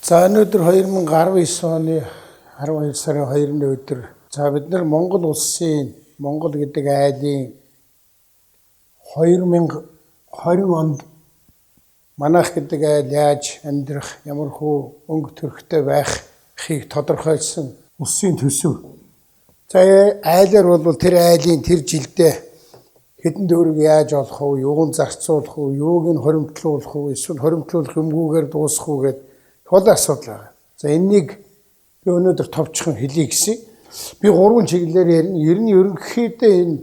За өнөөдөр 2019 оны 12 сарын 2-ны өдөр. За бид нар Монгол улсын Монгол гэдэг айлын 2020 онд манайх гэдэг айл яаж амьдрах, ямар хөө өнгө төрхтэй байхыг тодорхойлсон улсын төсөв. За айлаар бол тэр айлын тэр жилдээ хэдэн төгрөг яаж олох вэ, юуг зарцуулах вэ, юуг нь хоримтлуулах вэ, эсвэл хоримтлуулах юмгүйгээр дуусгах уу гэдэг хол асуудал байна. За энэнийг би өнөөдөр товчхон хэлье гэсэн. Би 3 чиглэлээр ярина. Ер нь ерөнхийдөө энэ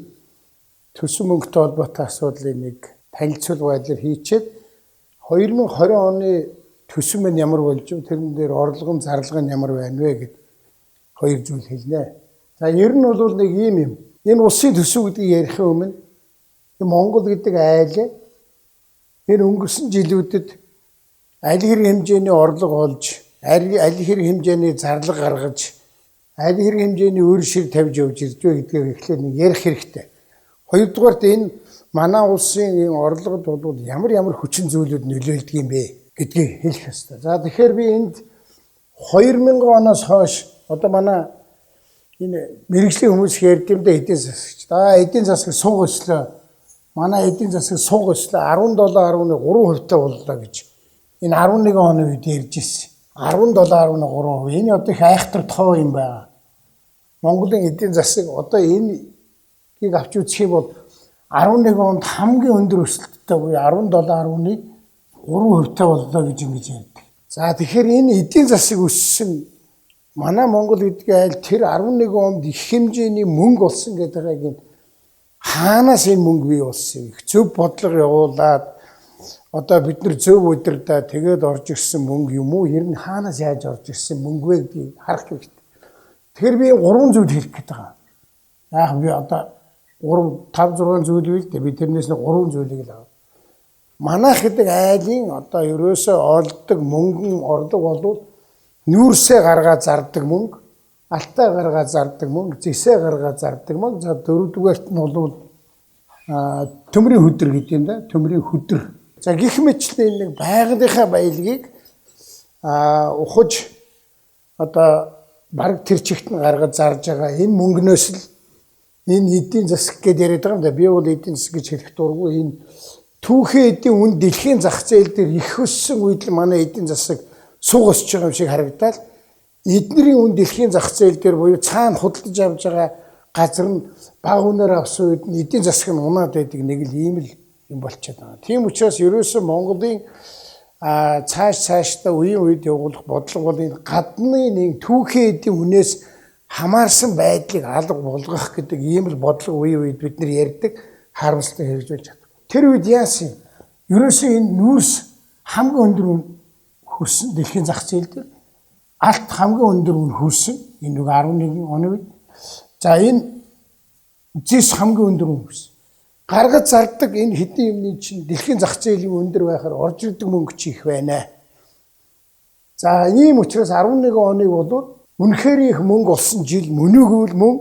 төсөв мөнгөтэй холбоотой асуудлыг нэг танилцуул байдлаар хийчихэд 2020 оны төсөв мань ямар болж вэ? Тэрэн дээр орлого, зарлага нь ямар байна вэ гэд хоёр зүйл хэлнэ. За ер нь бол нэг ийм юм. Энэ улсын төсөв гэдгийг ярихын өмнө Монгол гэдэг айл энэ өнгөрсөн жилүүдэд аль хэрэг хэмжээний орлого олж, аль хэрэг хэмжээний зарлага гаргаж, аль хэрэг хэмжээний үр шир тавьж явж ирж байгаа гэдгийг эхлээд нэг ярих хэрэгтэй. Хоёрдугаарт энэ манай улсын энэ орлогод бол ямар хүчин зүйлүүд нөлөөлдөг юм бэ гэдгийг хэлэх ёстой. За тэгэхээр би энд 2000 оноос хойш одоо манай энэ мэрэгжлийн хүмүүс ярьдаг юм да эдийн засагч. За эдийн засаг сууг өслөө. Манай эдийн засаг сууг өслөө 17.3% боллоо гэж энэ 11 оны үед ярьж ирсэн. 17.3%. Энэ одоо их айхтар тоо юм байна. Монголын эдийн засаг одоо энийг авч үзэх юм бол 11 онд хамгийн өндөр өсөлттэй буюу 17.3% боллоо гэж ингэж ярьдаг. За тэгэхээр энэ эдийн засаг өссөн манай Монгол гэдэг айл тэр 11 онд их хэмжээний мөнгө олсон гэдэг нь хаанаас энэ мөнгө бий болсон юм? Зөв бодлого явуулаад одоо бид нар зөв удирдаа тэгээд орж ирсэн мөнгө юм уу? Ер нь хаанаас яаж орж ирсэн мөнгө вэ гэдгийг харах хэрэгтэй. Тэгэхээр би 3 зүйл хэлэх гээд байгаа. Яг би одоо 5-6 зүйл үйл дээ. Би тэрнээс нэг 3 зүйлийг л аваа. Манайх гэдэг айлын одоо ерөөсөө олдог мөнгөн орлого бол нүүрсээ гаргаад зардаг мөнгө, алтаа гаргаад зардаг мөнгө, зэсээ гаргаад зардаг мөнгө. За дөрөвдүгээрт нь бол төмрийн хөдөр гэдэг юм да. Төмрийн хөдөр. За гэх мэтлэн нэг байгалийнхаа баялагийг ухаж одоо бараг тэр чигт нь гаргаж зарж байгаа энэ мөнгнөөс л энэ эдийн засаг гэдээ яриад байгаа юм да. Би бол эдийн засаг гэж хэлэх дурггүй энэ түүхэн эдийн үн дэлхийн зах зээл дээр их өссөн үед л манай эдийн засаг сууг өсөж байгаа юм шиг харагдаад эдний үн дэлхийн зах зээл дээр буюу цаана худалдаж авж байгаа газар нь бага үнээр авсан үед нь эдийн засаг нь унаад байдаг нэг л ийм л юм болчиход байгаа. Тийм учраас ерөөсөн Монголын цаашдаа үеийн үед явуулах бодлого бол энэ гадны нэг түүхэн эдийн үнээс хамаарсан байдлыг алга болгох гэдэг ийм л бодлого үеийн үед бид нар ярьдаг харамсалтай хэрэгжүүлж чаддаг. Тэр үед яасан юм? Ерөөсөн энэ нүүрс хамгийн өндөр хүрсэн дэлхийн зах зээл дээр алт хамгийн өндөр үн хүрсэн энэ 11 оны үед. За энэ зэс хамгийн өндөр үн хүрсэн. Гаргаж зардаг энэ хэдийн юмны чинь дэлхийн зах зээлийн өндөр байхаар орж ирдэг мөнгө чи их байна. За ийм учраас 11 оныг бол үнэхээр их мөнгө олсон жил мөн үгүй л мөн.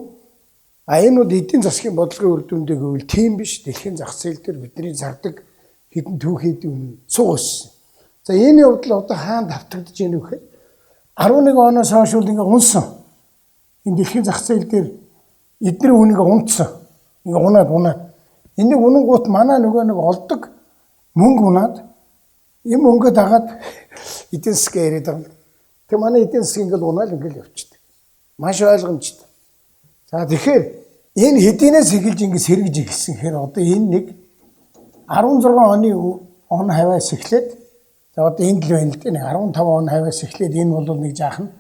Энэ бол эдийн засгийн бодлогын үр дүндээ гэвэл тийм биш. Дэлхийн зах зээл дээр бидний зардаг хэдэн түүхэд үнэ суу өссөн. За энэ явдал одоо хаана давтагдж ийн вэ гэхээр 11 оноос хойш бол ингээ унсан. Энэ дэлхийн зах зээл дээр эдний үнийг унтсан. Ингээ унаад. Энийг унангуут манай нөгөө нэг олдог мөнгө унаад юм мөнгө дагаад эдийн засаг яриад байгаа. Тэг манай эдийн засаг ингээл унаал ингээл явчихдаг. Маш ойлгомжтой. За тэгэхээр энэ хэдийнээс эхэлж ингээ сэргэж эхэлсэн хэрэг одоо энэ нэг 16 оны он хаваас эхлээд за одоо энд л байна л дээ. 15 он хаваас эхлээд энэ бол нэг жаахан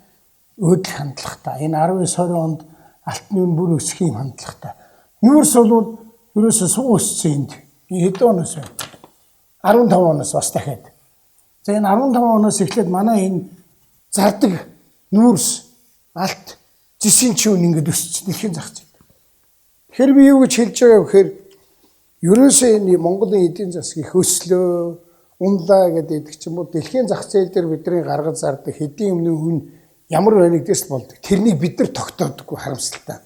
өөдөл хандлагатай. Энэ 19-20 онд алтны үн бүр өсөх юм хандлагатай. Нүүрс бол ерөөсөө суу өссөн энд. Хэдэн оноос вэ? 15 оноос бас дахиад. За энэ 15 оноос эхлээд манай энэ зардаг нүүрс, алт, зэсийн чи үн ингээд өссөн дэлхийн зах зээл. Тэгэхээр би юу гэж хэлж байгаа вэ гэхээр ерөөсөө энэ Монголын эдийн засаг их өслөө, унлаа гэдэг ч юм уу дэлхийн зах зээл дээр бидний гаргаж зардаг хэдийн өмнө үн ямар байна гэдээс болдог. Тэрнийг бид нар тогтоодоггүй харамсалтай.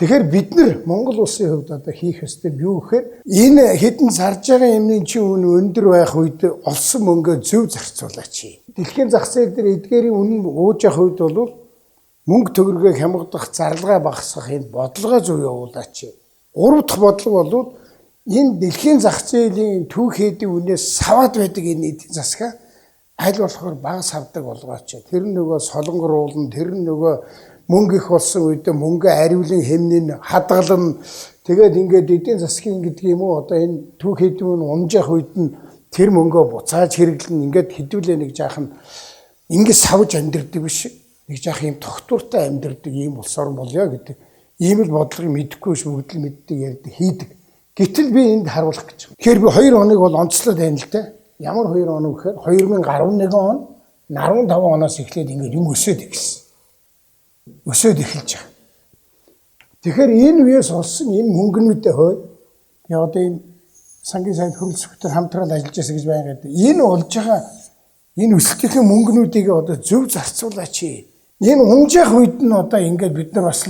Тэгэхээр бид нар Монгол улсын хувьд одоо хийх ёстой юу гэхээр энэ хэдэн зарж байгаа юмны чинь үн өндөр байх үед олсон мөнгөө зөв зарцуулаач. Дэлхийн зах зээл дээр эдгээрийн үнэн ууж явах үед бол мөнгө төгрөгөө хямгадах, зарлага багасгах энэ бодлогоо зөв явуулаач. Гурав дахь бодлого бол энэ дэлхийн зах зээлийн түүхийдийн үнээс саваад байдаг энэ эдийн засгаа аль болохоор бага савдаг болгооч. Тэр нөгөө солонгор уулна, тэр нөгөө мөнгө их болсон үед мөнгө ариулын хэмнэн хадгална. Тэгээд ингээд эдийн засгийн гэдэг юм уу одоо энэ түүхийдийн үн унжих үед нь тэр мөнгөө буцааж хэрэглэн ингээд хэдүүлээ нэг жаахан ингээд савж амьдрдаг биш. Нэг жаах юм тогтвортой амьдрдаг ийм улс орн болё гэдэг. Ийм л бодлогыг мэдэхгүй шүгдэл мэддэг ярьдаг хийдэг. Гэтэл би энд харуулах гэж байна. Тэгэхээр би 2 хоног бол онцлоод байна л да. Ямар 2 хоног гэхээр 2011 он 15 оноос эхлээд ингээд юм өсөд ирсэн. Өсөд эхэлж байгаа. Тэгэхээр энэ үеэс олсон энэ мөнгнүүдээ хойд би одоо энэ сангийн сайд хөрөлсөлтөөр хамтраад ажиллаж байсан гэж байна гэдэг. Энэ олж байгаа энэ өсөлтийн мөнгнүүдийг одоо зөв зарцуулаач. Энэ унжих үед нь одоо ингээд бид нар бас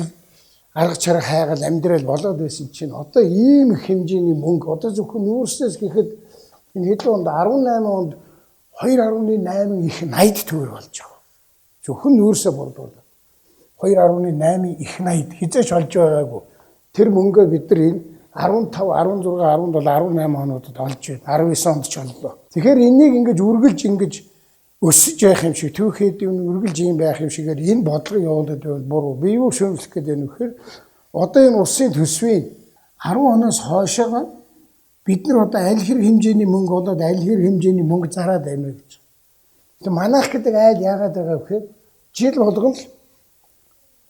арга чарга хайгаал амьдрал болоод байсан чинь одоо ийм их хэмжээний мөнгө одоо зөвхөн нүүрснээс гэхэд энэ хэдэн онд 18 онд 2.8 их 80 төгрөг болж байгаа. Зөвхөн нүүрсээ бурдуул. 2.8 их 80 хизээч олж байгаагүй. Тэр мөнгөө бид нар энэ 15, 16, 17, 18 онуудад олж байна. 19 онд ч оллоо. Тэгэхээр энийг ингэж үргэлж ингэж өсөж байх юм шиг түүхийдийн үргэлж юм байх юм шигээр энэ бодлого явуулаад байвал буруу. Би юу шүүмжлэх гээд байна вэ гэхээр одоо энэ улсын төсвийн 10 оноос хойшоо бид нар одоо аль хэрэг хэмжээний мөнгө болоод аль хэрэг хэмжээний мөнгө зараад байна вэ гэж. Тэгээ манайх гэдэг айл яагаад байгаа вэ гэхээр жил болгон л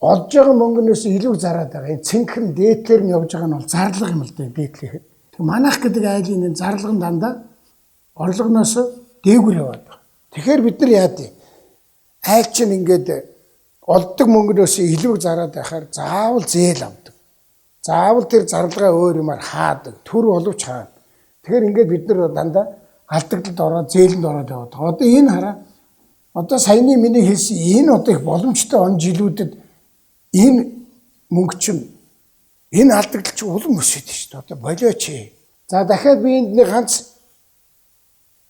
олж байгаа мөнгнөөс илүү зараад байгаа. Энэ цэнхэр дээдлэр нь явж байгаа нь бол зарлага юм л дээ дээдлэхэд. Тэгээ манайх гэдэг айлын энэ зарлага нь дандаа орлогоноос дээгүүр яваад байгаа. Тэгэхээр бид нар яа дээ? Айл чинь ингээд олддог мөнгнөөс илүү зараад байхаар заавал зээл авдаг. Заавал тэр зарлагаа өөр юмар хаадаг. Төр боловч хаана. Тэгэхээр ингээд бид нар дандаа алдагдлалд ороод зээлэнд ороод яваад. Одоо энэ хараа. Одоо саяны миний хэлсэн энэ одоо их боломжтой он жилүүдэд энэ мөнгө чинь энэ алдагдлал чинь улам өсөж шүү дээ. Одоо болооч. За дахиад би энд нэг ганц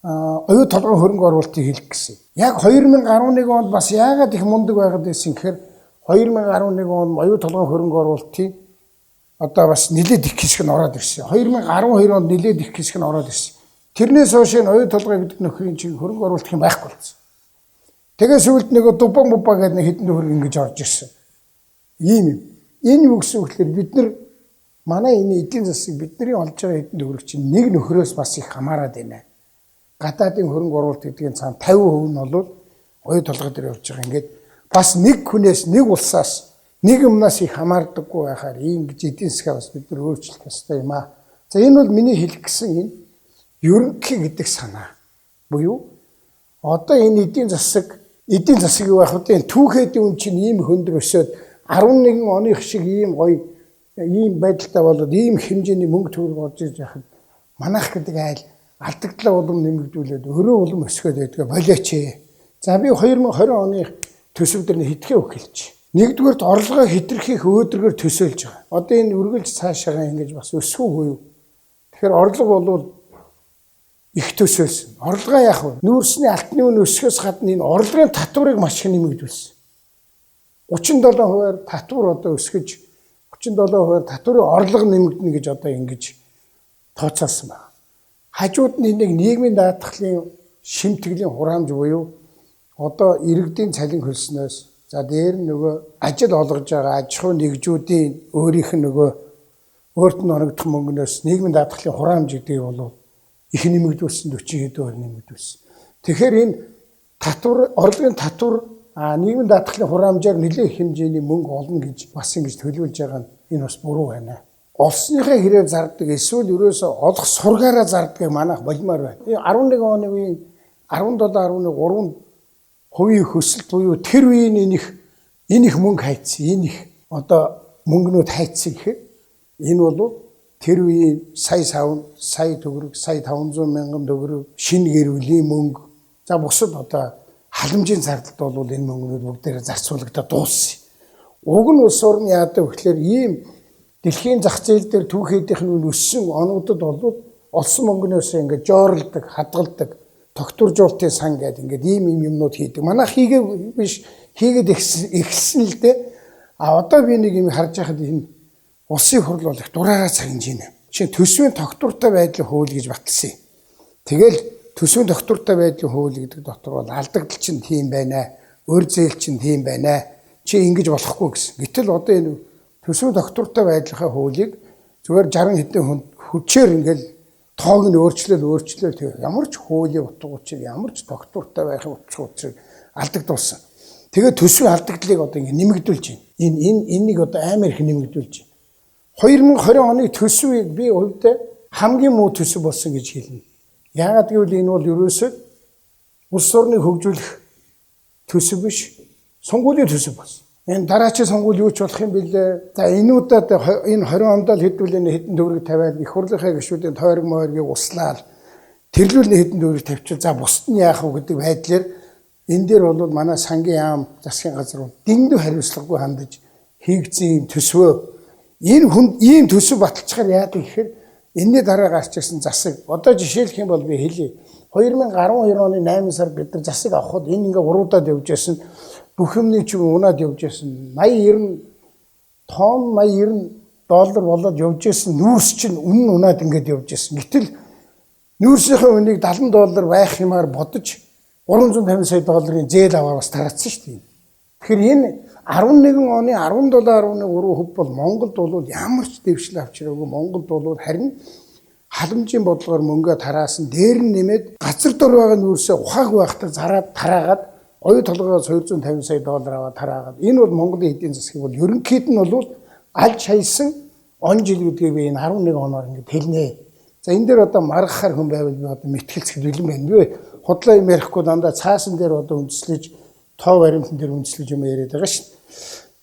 оюу толгойн хөрөнгө оруулалтыг хэлэх гэсэн. Яг 2011 онд бас яагаад их мундаг байгаад байсан гэхээр 2011 онд оюу толгойн хөрөнгө оруулалтыг одоо бас нэлээд их хэсэг нь ороод ирсэн. 2012 онд нэлээд их хэсэг нь ороод ирсэн. Тэрнээс хойш энэ оюу толгой гэдэг нөхрийн чинь хөрөнгө оруулалт юм байхгүй болсон. Тэгээ сүүлд нэг дубан мупа гэдэг нэг хэдэн төгрөг ингэж орж ирсэн. Ийм юм. Энэ юу гэсэн үг гэхээр бид нар манай энэ эдийн засаг бидний олж байгаа хэдэн төгрөг чинь нэг нөхрөөс бас их хамаарат байна. Гадаадын хөрөнгө оруулалт гэдгийн цаана 50% нь бол оюу толгой дээр явж байгаа. Ингээд бас нэг хүнээс нэг улсаас нэг юмнаас их хамаардаггүй байхаар ингэж эдийн засгаа бас бид нар өөрчлөх ёстой юм аа. За энэ бол миний хэлэх гэсэн энэ ерөнхий гэдэг санаа. Буюу одоо энэ эдийн засаг юу байх вэ? Түүхээдийн үн чинь ийм хөндөр өсөөд 11 оных шиг ийм гоё ийм байдалтай болоод ийм хэмжээний мөнгө төгрөг орж иж яхад манайх гэдэг айл алдагдлаа улам нэмэгдүүлээд өрөө улам өсгөөд байдгаа болооч. За би 2020 оны төсөв дээр хэдхэн үг хэлж. Нэгдүгээрт орлогоо хэтэрхийх өөдрөгөр төсөөлж байгаа. Одоо энэ үргэлж цаашаа ингэж бас өсвөө юу. Тэгэхээр орлого бол их төсөөлсөн. Орлогоо яах вэ? Нүүрсний алтны үн өсөхөөс гадна энэ орлогын татварыг маш их нэмэгдүүлсэн. 37% татвар одоо өсгөж 37% татварын орлого нэмэгдэнэ гэж одоо ингэж тооцоолсон байна. Хажууд нь нэг нийгмийн даатгалын шимтгэлийн хураамж буюу одоо иргэдийн цалин хөлснөөс за дээр нь нөгөө ажил олгож байгаа аж ахуй нэгжүүдийн өөрийнх нь нөгөө өөрт нь оногдох мөнгнөөс нийгмийн даатгалын хураамж гэдгийг бол их нэмэгдүүлсэн 40 хэдэн нэмэгдүүлсэн. Тэгэхээр энэ татвар орлогын татвар нийгмийн даатгалын хураамжаар нэлээд хэмжээний мөнгө олно гэж бас ингэж төлөвлөж байгаа нь энэ бас буруу байна. Олсныхаа хэрээр зардаг эсвэл ерөөсөө олох сургаараа зардгийг манайх болмоор байна. 11 оны үеийн 17.3% хөсөлт буюу тэр үеийн энэ их мөнгө хайцсан. Энэ их одоо мөнгнүүд хайцсан гэхээр энэ бол тэр үеийн сая төгрөг, сая 500 мянган төгрөг, шинэ гэр бүлийн мөнгө. За бусад одоо халамжийн зардалд бол энэ мөнгнүүд бүгдээрээ зарцуулагдаад дууссан. Уг нь улс орны яадаг гэхээр ийм Дэлхийн зах зээл дээр түүхийдийнх нь өссөн онуудад бол олсон мөнгнөөс ингээд жоорлдог, хадгалдаг, тогтворжуулалтын сан гэдэг ингээд ийм юмнууд хийдэг. Манайх хийгээ биш хийгээд ихсэн л дээ. Одоо би нэг юм харж байхад энэ улсын хурл бол их дураараа цагинж байна. Жишээ төсвийн тогтвортой байдлын хууль гэж батлсан юм. Тэгэл төсвийн тогтвортой байдлын хууль гэдэг дотор бол алдагдал чинь тийм байна. Өр зээл чинь тийм байна. Чи ингэж болохгүй гэсэн. Гэтэл одоо энэ төсвийн тогтвортой байдлынхаа хуулийг зүгээр 60 хэдэн хүчээр ингээл тоог нь өөрчлөөл тэр ямар ч хуулийн утга учир ямар ч тогтвортой байхын утга учирыг алдагдуулсан. Тэгээд төсвийн алдагдлыг одоо ингэ нэмэгдүүлж байна. Энийг одоо амар их нэмэгдүүлж байна. 2020 оны төсвийг би өвдөө хамгийн муу төсөв болсон гэж хэлнэ. Яагаад гэвэл энэ бол ерөөсөө улс орныг хөгжүүлэх төсөв биш, сонгуулийн төсөв болсон. Энэ дараачийн сонгуул юу ч болох юм бэлээ. За энэ удаад энэ 20 онд л хэдүүлээ хэдэн төгрөг тавиад их хурлынхаа гишүүдийн тойрог мойргийг услаад тэрлүүлнэ хэдэн төгрөг тавьчихвал за бусд нь яах вэ гэдэг байдлаар энэ дээр бол манай сангийн яам засгийн газар дэндүү хариуцлагагүй хандаж хийгдсэн юм төсвөө. Энэ хүн ийм төсөв баталчихаар яадаг гэхээр энэний дараа гарч ирсэн засаг. Одоо жишээлх юм бол би хэлье. 2012 оны 8 сард бид нар засаг авахд энэ ингээ уруудаад явж байсан. Бүх юмний ч унаад явж байсан. 80 90 тонн 80 90 доллар болоод явж байсан. Нүүрс чинь үнэн унаад ингээд явж байсан. Гэтэл нүүрсийнхээ үнийг 70 доллар байх юмар бодож 350 сая долларын зээл аваа бас тараацсан шүү дээ. Тэгэхээр энэ 11 оны 17.1 хөв бол Монголд бол ямар ч дэвшил авчираагүй. Монголд бол харин халамжийн бодлогоор мөнгө тараасан. Дээр нь нэмээд газар дор байгаа нүүрсээ ухааг байхдаа зараад тараагаад оюу толгоос 250 сая доллар аваад тараагаад энэ бол Монголын эдийн засгийг бол ерөнхийд нь бол аль шайсан он жил гэдгийг би энэ 11 оноор ингээд хэлнэ. За энэ дээр одоо маргахаар хүн байвал би одоо мэтгэлцэх бэлэн байна. Би худлаа юм ярихгүй дандаа цаасан дээр одоо үндэслэж тоо баримтан дээр үндэслэж юм яриад байгаа шин.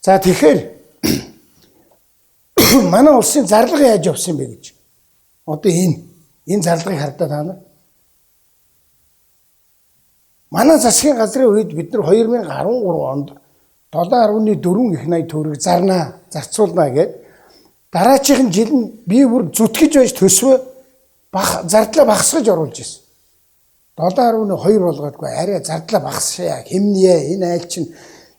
За тэгэхээр манай улсын зарлага яаж явсан бэ гэж. Одоо энэ зарлагыг хардаа та нар. Манай засгийн газрын үед бид нар 2013 онд 7.4 их 80 төгрөг зарцуулнаа гэд дараачихын жил нь би бүр зүтгэж байж төсвөө зардлаа багасгаж оруулж ирсэн. 7.2 болгоодгүй арай зардлаа багасгая хэмнээ энэ айл чинь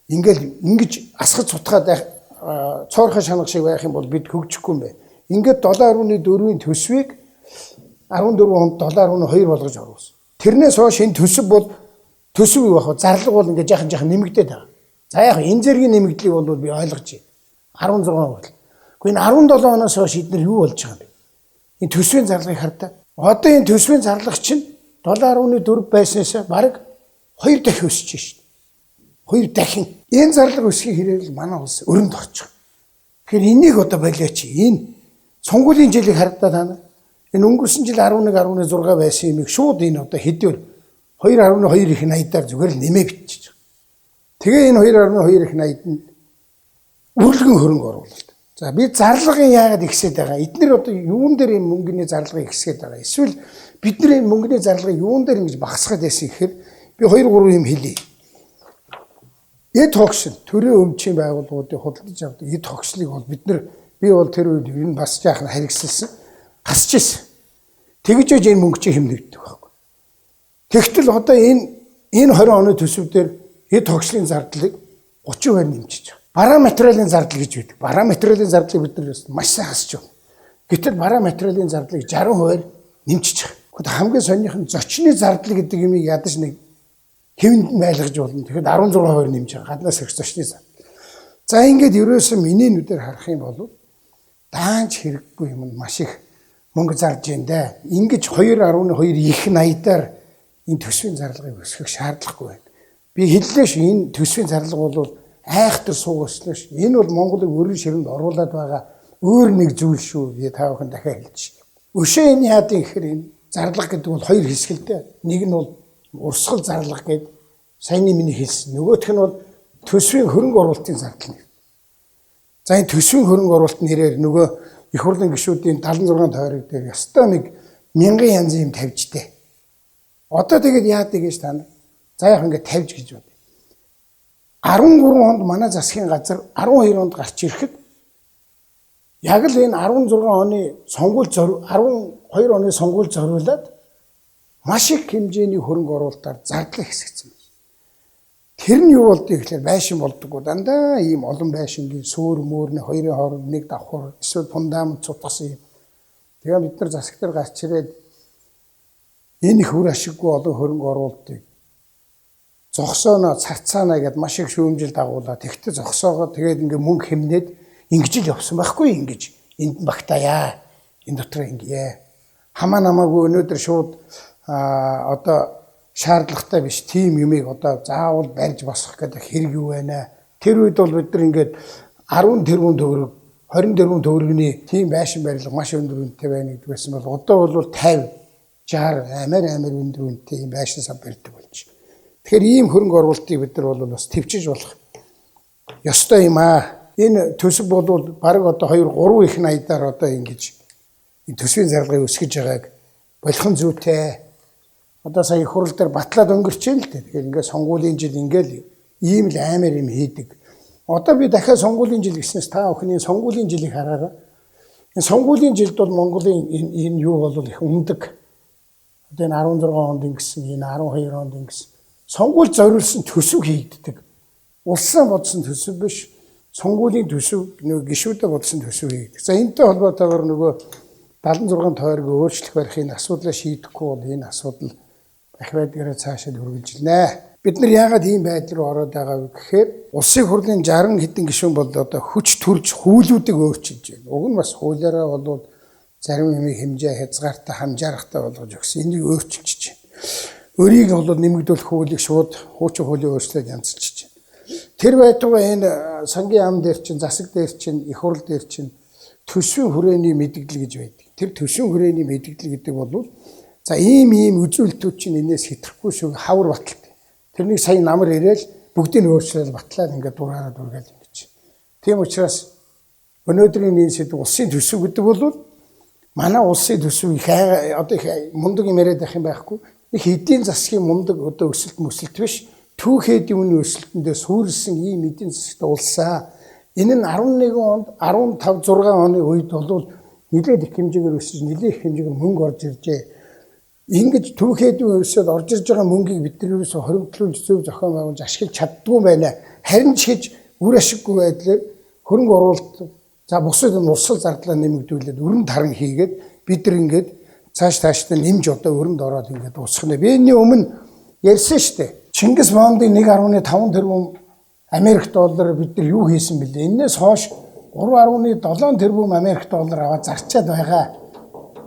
ингэж асгаж сутгаад цоорхоо шанах шиг байх юм бол бид хөгжихгүй юм байна. Ингээд 7.4-ийн төсвийг 14 онд 7.2 болгож оруулсан. Тэрнээс хойш энэ төсөв бол төсөв юу байх вэ? Зарлага бол ингээд жаахан нэмэгдээд байгаа. За яг энэ зэргийн нэмэгдлийг бол би ойлгож байна. 16 хүртэл. Гэхдээ энэ 17 оноос хойш эдгээр юу болж байгаа юм бэ? Энэ төсвийн зарлагыг хардаа. Одоо энэ төсвийн зарлага чинь 7.4 байснаас бараг 2 дахин өсөж шít. 2 дахин. Энэ зарлага өсөхийн хэрээр манай улс өрөнд орчих. Тэгэхээр энийг одоо болооч. Энэ сонгуулийн жилийг хардаа та нар. Энэ өнгөрсөн жил 11.6 байсан юмыг шууд энэ одоо хэдээр 2.2 их 80-аар зүгээр л нэмээ бичиж байгаа. Тэгээ энэ 2.2 их 80-д нь үргэлгэн хөрөнгө оруулалт. За би зарлагын яагаад ихсээд байгаа? Эдгээр одоо юун дээр энэ мөнгөний зарлагыг ихсгээд байгаа? Эсвэл бидний энэ мөнгөний зарлагыг юун дээр ингэж багасгаад байсан гэхээр би 2-3 юм хэлье. Эд тогшил төрийн өмчийн байгууллагуудыг худалдаж авдаг эд тогшлыг бол би бол тэр үед энэ бас жаахан харигсэлсэн. Хасч ирсэн. Тэгж энэ мөнгө чи хэмнэгддэг байхгүй. Тэгтэл одоо энэ 20 оны төсөв дээр эд тогшлын зардлыг 30% нэмчихэж байгаа. Бараа материалын зардал гэж байдаг. Бараа материалын зардлыг бид нар маш сайн хасч байна. Гэтэл бараа материалын зардлыг 60% нэмчихэж байгаа. Гэхдээ хамгийн сонирх нь зочны зардал гэдэг юмыг ядаж нэг хэвэнд байлгаж болно. Тэгэхээр 16% нэмж байгаа. Гаднаас ирэх зочны зардал. За ингээд ерөөсөө миний нүдээр харах юм бол даанч хэрэггүй юм маш их мөнгө зарж байна. Ингэж 2.2 их 80-аар энэ төсвийн зарлагыг өсгөх шаардлагагүй байна. Би хэллээ ш энэ төсвийн зарлага бол айхтар суугаслаа ш. Энэ бол Монголыг өргөн ширэнд оруулаад байгаа өөр нэг зүйл шүү. Би та бүхэн дахиад хэлж ш. Өшөө энэ яадын гэхээр энэ зарлага гэдэг бол хоёр хэсгэлтэй. Нэг нь бол урсгал зарлага гэдэг саяны миний хэлсэн. Нөгөөх нь бол төсвийн хөрөнгө оруулалтын зардал. За энэ төсвийн хөрөнгө оруулалт нэрээр нөгөө их хурлын гишүүдийн 76 тойрог дээр ёстой нэг мянган янзын юм тавьжтэй. Одоо тэгээд яадаг гэж та нар. За яг ингээд тавьж гэж бод. 13 онд манай засгийн газар 12 онд гарч ирэхэд 100 Яг л энэ 16 оны сонгуульд 12 оны сонгуульд зориулаад маш их хэмжээний хөрөнгө оруулалтаар зардал хэсэгдсэн. Тэр нь юу болдгийг гэхээр байшин болдоггүй. Дандаа ийм олон байшингийн суур мөөрний хоёрын хооронд нэг давхар эсвэл фундамент цутгасан юм. Тэгээ бид нар засаг дээр гарч ирээд энэ их үр ашиггүй олон хөрөнгө оруулалтыг зогсооно царцаана гэд маш их шүүмжил дагуулаад тэгтээ зогсоогоо тэгээд ингээ мөнгө хэмнээд ингэж л явсан байхгүй ингэж энд багтаая энэ дотор ингээ хамаа намаагүй өнөөдөр шууд одоо шаардлагатай биш тийм юмыг одоо заавал барьж босгох гэдэг хэрэг юу байна. Тэр үед бол бид нар ингээд 10 тэрбум төгрөг 20 тэрбум төгрөгийн тийм байшин барилга маш өндөр үнэтэй байна гэдэг байсан бол одоо бол 50 60 амар өндөр үнэтэй юм байшин сав барьдаг болж. Тэгэхээр ийм хөрөнгө оруулалтыг бид нар бол бас төвчж болох ёстой юм аа. Энэ төсөв бол бараг одоо 2-3 их найдаар одоо ингэж энэ төсвийн зарлагыг өсгөж байгааг болгон зүйтэй. Одоо сая их хурал дээр батлаад өнгөрч юм л дээ. Тэгэхээр ингээд сонгуулийн жил ингээл ийм л амар юм хийдэг. Одоо би дахиад сонгуулийн жил гэснээс та бүхний сонгуулийн жилийг хараарай. Энэ сонгуулийн жилд бол Монголын энэ юу бол их өндөг. Одоо энэ 16 онд ингэсэн, энэ 12 онд ингэсэн. Сонгуульд зориулсан төсөв хийгддэг. Улсаа бодсон төсөв биш. Сонгуулийн төсөв нөгөө гишүүдэд бодсон төсөв хийгддэг. За энэтэй холбоотойгоор нөгөө 76 тойрог өөрчлөх барихын асуудлаа шийдэхгүй бол энэ асуудал ахвайдгаараа цаашаа үргэлжилнэ. Бид нар яагаад ийм байдал руу ороод байгаа вэ гэхээр улсын хурлын 60 хэдэн гишүүн бол одоо хүч төрж хуулиудыг өөрчилж байна. Уг нь бас хуулиараа бол зарим юмыг хэмжээ хязгаартай хамжаарахтай болгож өгсөн. Энийг өөрчилж байна. Өрийг бол нэмэгдүүлэх хуулийг шууд хуучин хуулийн өөрчлөлөд янзлж байна. Тэр байтугай энэ сангийн ам дээр чинь, засаг дээр чинь, их хурл дээр чинь төсвийн хүрээний мэдгэл гэж байдаг. Тэр төсвийн хүрээний мэдгэл гэдэг бол за ийм үзүүлэлтүүд чинь энэс хэтрэхгүй шүү хавар баталт. Тэрнийг сая намар ирээл бүгдийг өөрчлөөл батлаад ингээд дураараа дүргээл ингэж. Тийм учраас өнөөдрийн энэ сэдв улсын төсөв гэдэг бол манай улсын төсөв их одоо их мундаг юм яриад байх юм байхгүй. Их эдийн засгийн мундаг одоо өсөлт мөсөлт биш. Түүхэд юмны өсөлтөндөө сүрэлсэн ийм эдийн засгт улсаа. Энэ нь 11 онд 15 6 оны үед бол нэлээд их хэмжээгээр өсөж нэлээд их хэмжээгээр мөнгө орж иржээ. Ингэж түүхэд өсөд орж ирж байгаа мөнгийг бид нар юусоо хоригдлуулж зөв зохион байгуулж ашиглаж чаддгүй байна. Харин ч гэж үр ашиггүй байдлаар хөрөнгө оруулалт за бусад нь урсгал зардлаа нэмэгдүүлээд өрөнд таран хийгээд бид нар ингээд цаашдаа нэмж одоо өрөнд ороод ингээд дуусгах нэ. Би энэ өмнө ярьсан шүү дээ. Чингис Бондын 1.5 тэрбум Америк доллар бид нар юу хийсэн бэлээ? Энээс хойш 3.7 тэрбум Америк доллар аваад зарчаад байгаа.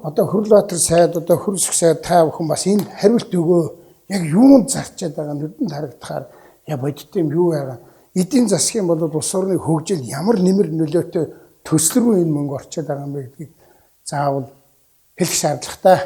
Одоо Хөрлөбаатар сайд, одоо хөрсөх сайд та бүхэн бас энэ хариулт өгөө. Яг юунд зарчаад байгаа нүдэнд харагдахаар я бодит юм юу байгаа. Эдийн засгийн бол улс орны хөгжил ямар нэмэр нөлөөтэй төсөл рүү энэ мөнгө орчод байгаа юм бэ гэдгийг заавал хэлэх шаардлагатай.